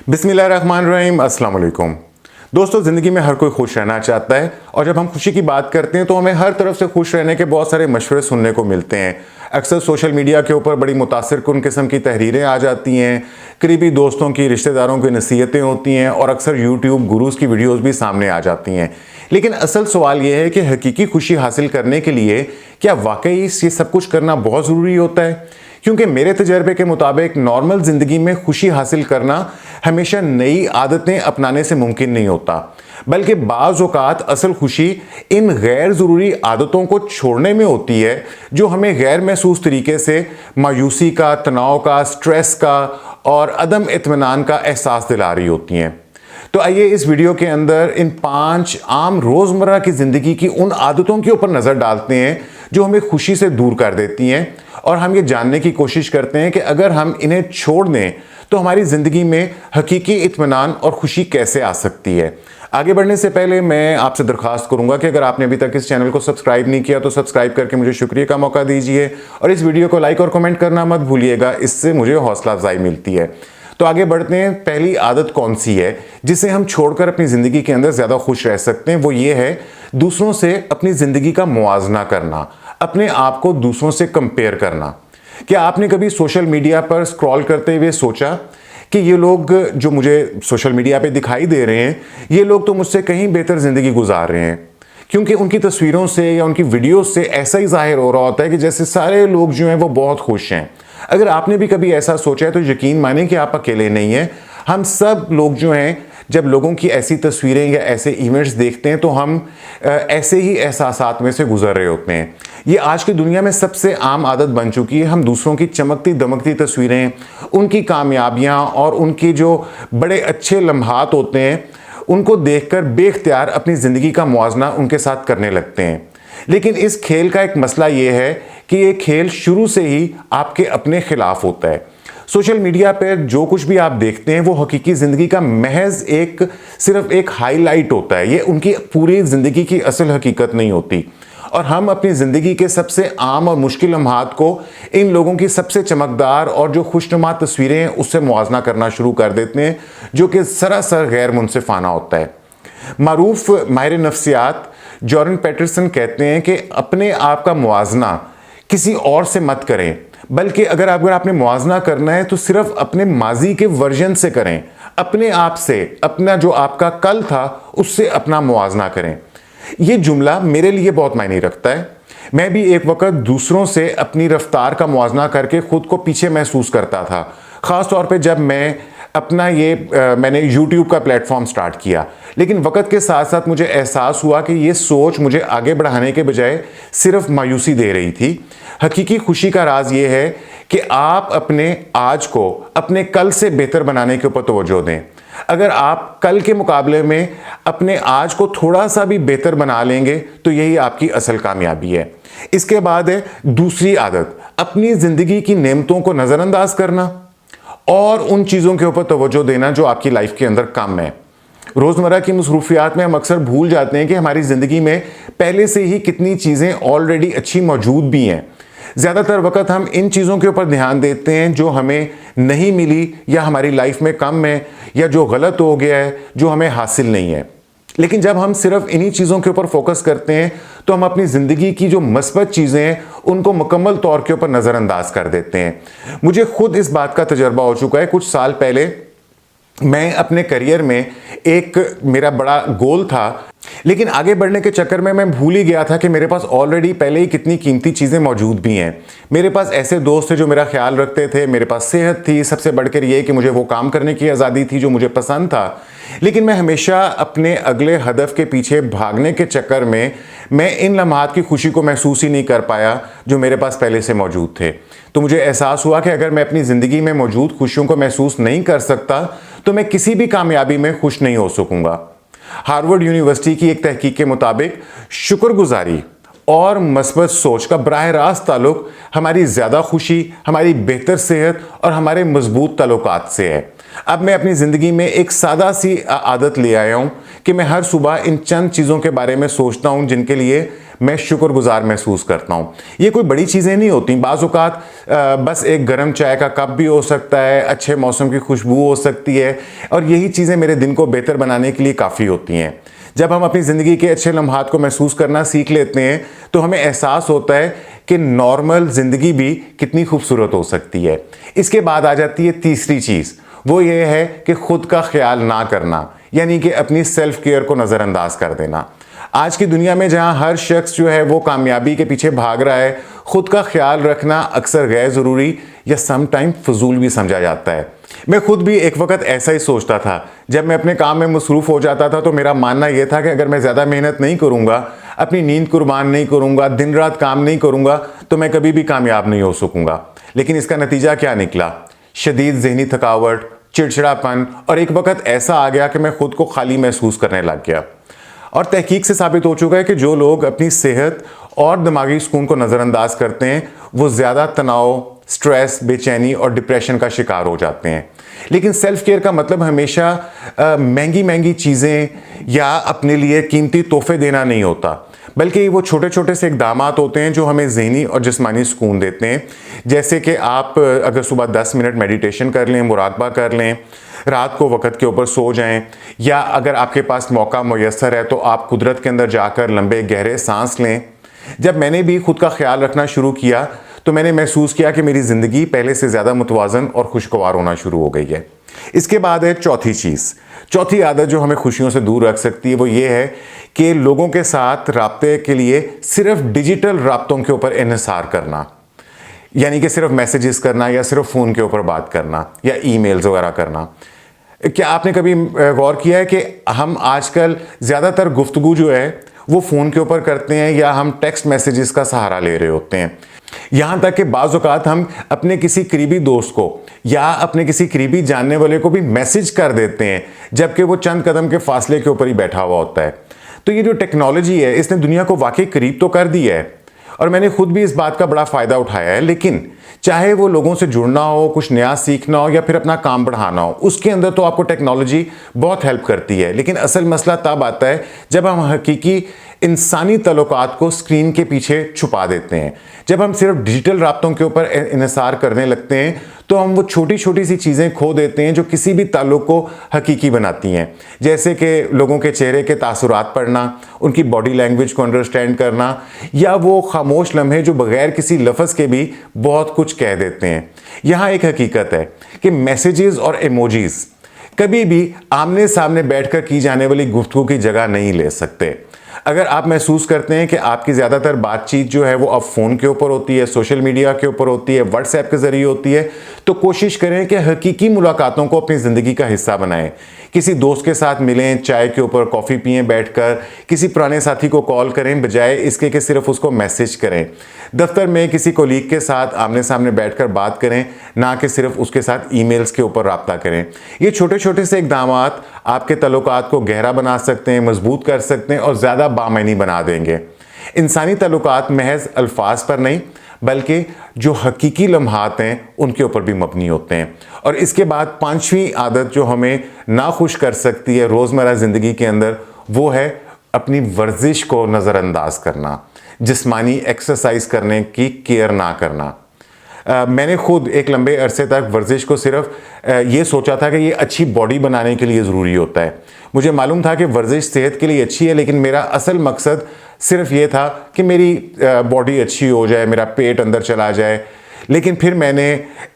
बिस्मिल्लाहिर्रहमानिर्रहीम, अस्सलाम वालेकुम। दोस्तों, ज़िंदगी में हर कोई खुश रहना चाहता है और जब हम खुशी की बात करते हैं तो हमें हर तरफ से खुश रहने के बहुत सारे मशवरे सुनने को मिलते हैं। अक्सर सोशल मीडिया के ऊपर बड़ी मुतासिरकुन किस्म की तहरीरें आ जाती हैं, करीबी दोस्तों की, रिश्तेदारों की नसीहतें होती हैं और अक्सर यूट्यूब गुरूज़ की वीडियोज़ भी सामने आ जाती हैं। लेकिन असल सवाल यह है कि हकीकी खुशी हासिल करने के लिए क्या वाकई ये सब कुछ करना बहुत ज़रूरी होता है? क्योंकि मेरे तजर्बे के मुताबिक नॉर्मल ज़िंदगी में खुशी हासिल करना हमेशा नई आदतें अपनाने से मुमकिन नहीं होता, बल्कि बाज़ औक़ात असल खुशी इन गैर ज़रूरी आदतों को छोड़ने में होती है जो हमें गैर महसूस तरीके से मायूसी का, तनाव का, स्ट्रेस का और अदम इत्मीनान का एहसास दिला रही होती हैं। तो आइए इस वीडियो के अंदर इन 5 आम रोज़मर्रा की ज़िंदगी की उन आदतों के ऊपर नज़र डालते हैं जो हमें खुशी से दूर कर देती हैं और हम ये जानने की कोशिश करते हैं कि अगर हम इन्हें छोड़ दें तो हमारी ज़िंदगी में हकीकी इत्मीनान और खुशी कैसे आ सकती है। आगे बढ़ने से पहले मैं आपसे दरख्वास्त करूंगा कि अगर आपने अभी तक इस चैनल को सब्सक्राइब नहीं किया तो सब्सक्राइब करके मुझे शुक्रिया का मौका दीजिए और इस वीडियो को लाइक और कमेंट करना मत भूलिएगा, इससे मुझे हौसला अफजाई मिलती है। तो आगे बढ़ते हैं। पहली आदत कौन सी है जिसे हम छोड़कर अपनी ज़िंदगी के अंदर ज़्यादा खुश रह सकते हैं? वो ये है दूसरों से अपनी ज़िंदगी का मुआवजा करना, अपने आप को दूसरों से कंपेयर करना। क्या आपने कभी सोशल मीडिया पर स्क्रॉल करते हुए सोचा कि ये लोग जो मुझे सोशल मीडिया पे दिखाई दे रहे हैं, ये लोग तो मुझसे कहीं बेहतर ज़िंदगी गुजार रहे हैं? क्योंकि उनकी तस्वीरों से या उनकी वीडियो से ऐसा ही जाहिर हो रहा होता है कि जैसे सारे लोग जो हैं वो बहुत खुश हैं। अगर आपने भी कभी ऐसा सोचा है तो यकीन माने कि आप अकेले नहीं हैं। हम सब लोग जो हैं, जब लोगों की ऐसी तस्वीरें या ऐसे इवेंट्स देखते हैं तो हम ऐसे ही एहसासात में से गुजर रहे होते हैं। ये आज की दुनिया में सबसे आम आदत बन चुकी है। हम दूसरों की चमकती दमकती तस्वीरें, उनकी कामयाबियां और उनके जो बड़े अच्छे लम्हात होते हैं उनको देखकर बेख्तियार अपनी ज़िंदगी का मुआवजा उनके साथ करने लगते हैं। लेकिन इस खेल का एक मसला ये है कि ये खेल शुरू से ही आपके अपने खिलाफ होता है। सोशल मीडिया पर जो कुछ भी आप देखते हैं वो हकीकी ज़िंदगी का महज सिर्फ एक हाईलाइट होता है। ये उनकी पूरी ज़िंदगी की असल हकीकत नहीं होती और हम अपनी ज़िंदगी के सबसे आम और मुश्किल लम्हात को इन लोगों की सबसे चमकदार और जो खुशनुमा तस्वीरें हैं उससे मुआवजा करना शुरू कर देते हैं, जो कि सरासर गैर मुनसिफाना होता है। मारूफ माहिर नफ्सियात जॉर्डन पेटरसन कहते हैं कि अपने आप का मुआवजा किसी और से मत करें, बल्कि अगर आपने मुआवजा करना है तो सिर्फ अपने माजी के वर्जन से करें, अपने आप से, अपना जो आपका कल था उससे अपना मुआवजा करें। ये जुमला मेरे लिए बहुत मायने रखता है। मैं भी एक वक्त दूसरों से अपनी रफ्तार का मुआवजा करके खुद को पीछे महसूस करता था, ख़ास तौर पे जब मैंने YouTube का प्लेटफॉर्म स्टार्ट किया। लेकिन वक्त के साथ साथ मुझे एहसास हुआ कि ये सोच मुझे आगे बढ़ाने के बजाय सिर्फ मायूसी दे रही थी। हकीकी खुशी का राज ये है कि आप अपने आज को अपने कल से बेहतर बनाने के ऊपर तवज्जो दें। अगर आप कल के मुकाबले में अपने आज को थोड़ा सा भी बेहतर बना लेंगे तो यही आपकी असल कामयाबी है। इसके बाद है दूसरी आदत, अपनी ज़िंदगी की नेमतों को नज़रअंदाज करना और उन चीज़ों के ऊपर तवज्जो देना जो आपकी लाइफ के अंदर कम है। रोज़मर्रा की मसरूफियात में हम अक्सर भूल जाते हैं कि हमारी ज़िंदगी में पहले से ही कितनी चीज़ें ऑलरेडी अच्छी मौजूद भी हैं। ज़्यादातर वक्त हम इन चीज़ों के ऊपर ध्यान देते हैं जो हमें नहीं मिली या हमारी लाइफ में कम है या जो गलत हो गया है, जो हमें हासिल नहीं है। लेकिन जब हम सिर्फ इन्हीं चीज़ों के ऊपर फोकस करते हैं तो हम अपनी ज़िंदगी की जो मस्बत चीज़ें हैं उनको मुकम्मल तौर के ऊपर नज़रअंदाज कर देते हैं। मुझे खुद इस बात का तजर्बा हो चुका है। कुछ साल पहले मैं अपने करियर में मेरा बड़ा गोल था, लेकिन आगे बढ़ने के चक्कर में मैं भूल ही गया था कि मेरे पास ऑलरेडी पहले ही कितनी कीमती चीज़ें मौजूद भी हैं। मेरे पास ऐसे दोस्त थे जो मेरा ख्याल रखते थे, मेरे पास सेहत थी, सबसे बढ़कर ये कि मुझे वो काम करने की आज़ादी थी जो मुझे पसंद था। लेकिन मैं हमेशा अपने अगले हदफ के पीछे भागने के चक्कर में मैं इन लम्हात की खुशी को महसूस ही नहीं कर पाया जो मेरे पास पहले से मौजूद थे। तो मुझे एहसास हुआ कि अगर मैं अपनी ज़िंदगी में मौजूद खुशियों को महसूस नहीं कर सकता तो मैं किसी भी कामयाबी में खुश नहीं हो सकूंगा। हार्वर्ड यूनिवर्सिटी की एक तहकीक के मुताबिक शुक्रगुजारी और मस्बत सोच का बराह रास्त ताल्लुक हमारी ज़्यादा खुशी, हमारी बेहतर सेहत और हमारे मजबूत ताल्लुकात से है। अब मैं अपनी ज़िंदगी में एक सादा सी आदत ले आया हूँ कि मैं हर सुबह इन चंद चीज़ों के बारे में सोचता हूँ जिनके लिए मैं शुक्रगुजार महसूस करता हूँ। ये कोई बड़ी चीज़ें नहीं होती, बाज़ औक़ात बस एक गर्म चाय का कप भी हो सकता है, अच्छे मौसम की खुशबू हो सकती है, और यही चीज़ें मेरे दिन को बेहतर बनाने के लिए काफ़ी होती हैं। जब हम अपनी ज़िंदगी के अच्छे लम्हात को महसूस करना सीख लेते हैं तो हमें एहसास होता है कि नॉर्मल ज़िंदगी भी कितनी खूबसूरत हो सकती है। इसके बाद आ जाती है तीसरी चीज़, वो ये है कि खुद का ख्याल ना करना, यानी कि अपनी सेल्फ केयर को नज़रअंदाज कर देना। आज की दुनिया में जहां हर शख्स जो है वो कामयाबी के पीछे भाग रहा है, खुद का ख्याल रखना अक्सर गैर ज़रूरी या सम टाइम फजूल भी समझा जाता है। मैं खुद भी एक वक्त ऐसा ही सोचता था। जब मैं अपने काम में मसरूफ़ हो जाता था तो मेरा मानना यह था कि अगर मैं ज़्यादा मेहनत नहीं करूँगा, अपनी नींद कुर्बान नहीं करूँगा, दिन रात काम नहीं करूँगा, तो मैं कभी भी कामयाब नहीं हो सकूँगा। लेकिन इसका नतीजा क्या निकला? शदीद ज़हनी थकावट, चिड़चिड़ापन, और एक वक्त ऐसा आ गया कि मैं खुद को खाली महसूस करने लग गया। और तहकीक से साबित हो चुका है कि जो लोग अपनी सेहत और दिमागी सुकून को नज़रअंदाज करते हैं वो ज़्यादा तनाव, स्ट्रेस, बेचैनी और डिप्रेशन का शिकार हो जाते हैं। लेकिन सेल्फ केयर का मतलब हमेशा महंगी महंगी चीज़ें या अपने लिए कीमती तोहफे देना नहीं होता, बल्कि वो छोटे छोटे से इक़दामात होते हैं जो हमें ज़हनी और जिस्मानी सुकून देते हैं। जैसे कि आप अगर सुबह 10 मिनट मेडिटेशन कर लें, मुराकबा कर लें, रात को वक़्त के ऊपर सो जाएं, या अगर आपके पास मौका मुयस्सर है तो आप कुदरत के अंदर जाकर लंबे गहरे सांस लें। जब मैंने भी खुद का ख्याल रखना शुरू किया तो मैंने महसूस किया कि मेरी ज़िंदगी पहले से ज़्यादा मुतवाज़न और खुशगवार होना शुरू हो गई है। इसके बाद है चौथी चीज़, चौथी आदत जो हमें खुशियों से दूर रख सकती है, वो ये है कि लोगों के साथ राब्ते के लिए सिर्फ डिजिटल राब्तों के ऊपर इन्हिसार करना, यानी कि सिर्फ मैसेजेस करना या सिर्फ फ़ोन के ऊपर बात करना या ईमेल्स वगैरह करना। क्या आपने कभी गौर किया है कि हम आजकल ज़्यादातर गुफ्तगू जो है वो फ़ोन के ऊपर करते हैं या हम टेक्स्ट मैसेजेस का सहारा ले रहे होते हैं? यहाँ तक कि बाज़ औक़ात हम अपने किसी करीबी दोस्त को या अपने किसी करीबी जानने वाले को भी मैसेज कर देते हैं, जबकि वो चंद कदम के फासले के ऊपर ही बैठा हुआ होता है। तो ये जो टेक्नोलॉजी है इसने दुनिया को वाकई करीब तो कर दिया है, और मैंने खुद भी इस बात का बड़ा फ़ायदा उठाया है। लेकिन चाहे वो लोगों से जुड़ना हो, कुछ नया सीखना हो या फिर अपना काम बढ़ाना हो, उसके अंदर तो आपको टेक्नोलॉजी बहुत हेल्प करती है। लेकिन असल मसला तब आता है जब हम हकीकी इंसानी तल्लुकात को स्क्रीन के पीछे छुपा देते हैं। जब हम सिर्फ डिजिटल राब्तों के ऊपर इन्हिसार करने लगते हैं तो हम वो छोटी छोटी सी चीज़ें खो देते हैं जो किसी भी ताल्लुक को हकीकी बनाती हैं। जैसे कि लोगों के चेहरे के तासुरात पढ़ना, उनकी बॉडी लैंग्वेज को अंडरस्टैंड करना, या वो खामोश लम्हे जो बगैर किसी लफ्ज़ के भी बहुत कुछ कह देते हैं। यहाँ एक हकीकत है कि मैसेजेस और इमोजीज कभी भी आमने सामने बैठकर की जाने वाली गुफ्तगू की जगह नहीं ले सकते। अगर आप महसूस करते हैं कि आपकी ज़्यादातर बातचीत जो है वो अब फ़ोन के ऊपर होती है, सोशल मीडिया के ऊपर होती है, व्हाट्सएप के ज़रिए होती है, तो कोशिश करें कि हकीकी मुलाकातों को अपनी ज़िंदगी का हिस्सा बनाएं। किसी दोस्त के साथ मिलें, चाय के ऊपर कॉफ़ी पिएं बैठकर, किसी पुराने साथी को कॉल करें बजाय इसके कि सिर्फ उसको मैसेज करें। दफ्तर में किसी कोलीग के साथ आमने सामने बैठकर बात करें, ना कि सिर्फ उसके साथ ईमेल्स के ऊपर राब्ता करें। ये छोटे छोटे से इक़दामात आपके तल्लुकात को गहरा बना सकते हैं, मजबूत कर सकते हैं और ज़्यादा बामैनी बना देंगे। इंसानी तल्लुकात महज अल्फाज पर नहीं बल्कि जो हकीकी लम्हात हैं उनके ऊपर भी मबनी होते हैं। और इसके बाद पांचवी आदत जो हमें नाखुश कर सकती है रोज़मर्रा ज़िंदगी के अंदर, वो है अपनी वर्जिश को नज़रअंदाज करना, जिस्मानी एक्सरसाइज करने की केयर ना करना। मैंने खुद एक लंबे अरसे तक वर्जिश को सिर्फ ये सोचा था कि ये अच्छी बॉडी बनाने के लिए ज़रूरी होता है। मुझे मालूम था कि वर्जिश सेहत के लिए अच्छी है, लेकिन मेरा असल मकसद सिर्फ ये था कि मेरी बॉडी अच्छी हो जाए, मेरा पेट अंदर चला जाए। लेकिन फिर मैंने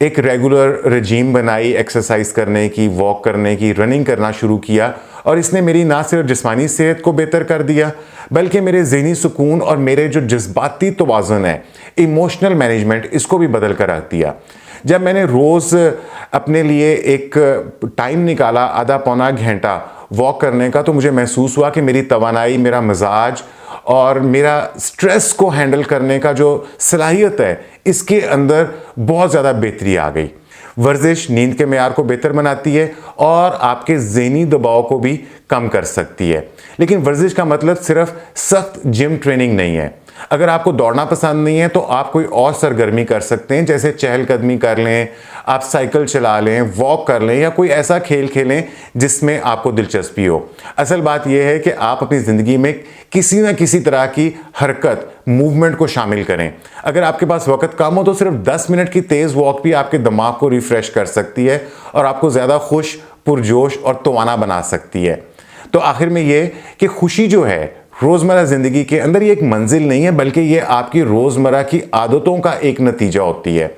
एक रेगुलर रजीम बनाई एक्सरसाइज करने की, वॉक करने की, रनिंग करना शुरू किया, और इसने मेरी ना सिर्फ जिस्मानी सेहत को बेहतर कर दिया बल्कि मेरे ज़हनी सुकून और मेरे जो जज्बाती तवाज़ुन है, इमोशनल मैनेजमेंट, इसको भी बदल कर रख दिया। जब मैंने रोज़ अपने लिए एक टाइम निकाला, आधा पौना घंटा वॉक करने का, तो मुझे महसूस हुआ कि मेरी तवानाई, मेरा मिजाज और मेरा स्ट्रेस को हैंडल करने का जो सलाहियत है, इसके अंदर बहुत ज़्यादा बेहतरी आ गई। वर्जिश नींद के मेयार को बेहतर बनाती है और आपके ज़हनी दबाव को भी कम कर सकती है। लेकिन वर्जिश का मतलब सिर्फ सख्त जिम ट्रेनिंग नहीं है। अगर आपको दौड़ना पसंद नहीं है तो आप कोई और सरगर्मी कर सकते हैं, जैसे चहलकदमी कर लें, आप साइकिल चला लें, वॉक कर लें या कोई ऐसा खेल खेलें जिसमें आपको दिलचस्पी हो। असल बात यह है कि आप अपनी ज़िंदगी में किसी न किसी तरह की हरकत, मूवमेंट को शामिल करें। अगर आपके पास वक्त कम हो तो सिर्फ 10 मिनट की तेज़ वॉक भी आपके दिमाग को रिफ्रेश कर सकती है और आपको ज़्यादा खुश, पुरजोश और तवाना बना सकती है। तो आखिर में ये कि खुशी जो है रोज़मर्रा ज़िंदगी के अंदर ये एक मंजिल नहीं है, बल्कि ये आपकी रोज़मर्रा की आदतों का एक नतीजा होती है।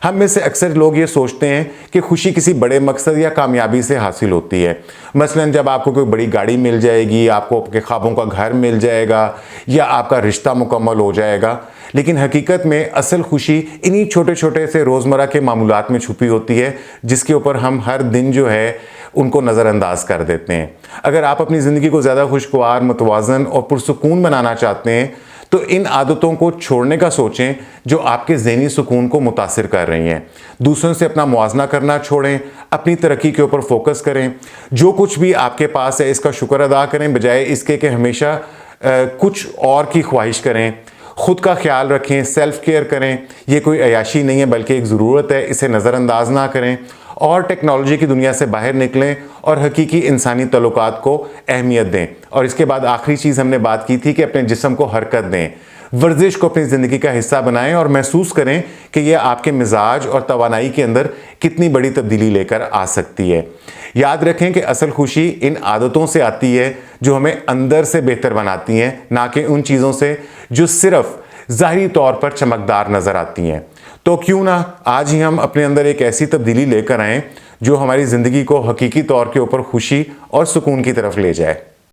हम में से अक्सर लोग ये सोचते हैं कि खुशी किसी बड़े मकसद या कामयाबी से हासिल होती है। मसलन जब आपको कोई बड़ी गाड़ी मिल जाएगी, आपको आपके ख्वाबों का घर मिल जाएगा या आपका रिश्ता मुकम्मल हो जाएगा। लेकिन हकीकत में असल खुशी इन्हीं छोटे छोटे से रोज़मर्रा के मामूलात में छुपी होती है, जिसके ऊपर हम हर दिन जो है उनको नज़रअंदाज कर देते हैं। अगर आप अपनी ज़िंदगी को ज़्यादा खुशगवार, मुतवाज़न और पुरसुकून बनाना चाहते हैं तो इन आदतों को छोड़ने का सोचें जो आपके ज़हनी सुकून को मुतासिर कर रही हैं। दूसरों से अपना मुआवजा करना छोड़ें, अपनी तरक्की के ऊपर फोकस करें। जो कुछ भी आपके पास है इसका शुक्र अदा करें, बजाय इसके कि हमेशा कुछ और की ख्वाहिश करें। खुद का ख्याल रखें, सेल्फ केयर करें। ये कोई अयाशी नहीं है बल्कि एक ज़रूरत है, इसे नज़रअंदाज ना करें और टेक्नोलॉजी की दुनिया से बाहर निकलें और हकीकी इंसानी तल्लुकात को अहमियत दें। और इसके बाद आखिरी चीज़ हमने बात की थी कि अपने जिस्म को हरकत दें, वर्जिश को अपनी ज़िंदगी का हिस्सा बनाएं और महसूस करें कि यह आपके मिजाज और तवानाई के अंदर कितनी बड़ी तब्दीली लेकर आ सकती है। याद रखें कि असल खुशी इन आदतों से आती है जो हमें अंदर से बेहतर बनाती हैं, ना कि उन चीज़ों से जो सिर्फ ज़ाहिरी तौर पर चमकदार नज़र आती हैं। तो क्यों ना आज ही हम अपने अंदर एक ऐसी तब्दीली लेकर आएँ जो हमारी ज़िंदगी को हकीकी तौर के ऊपर खुशी और सुकून की तरफ ले जाए।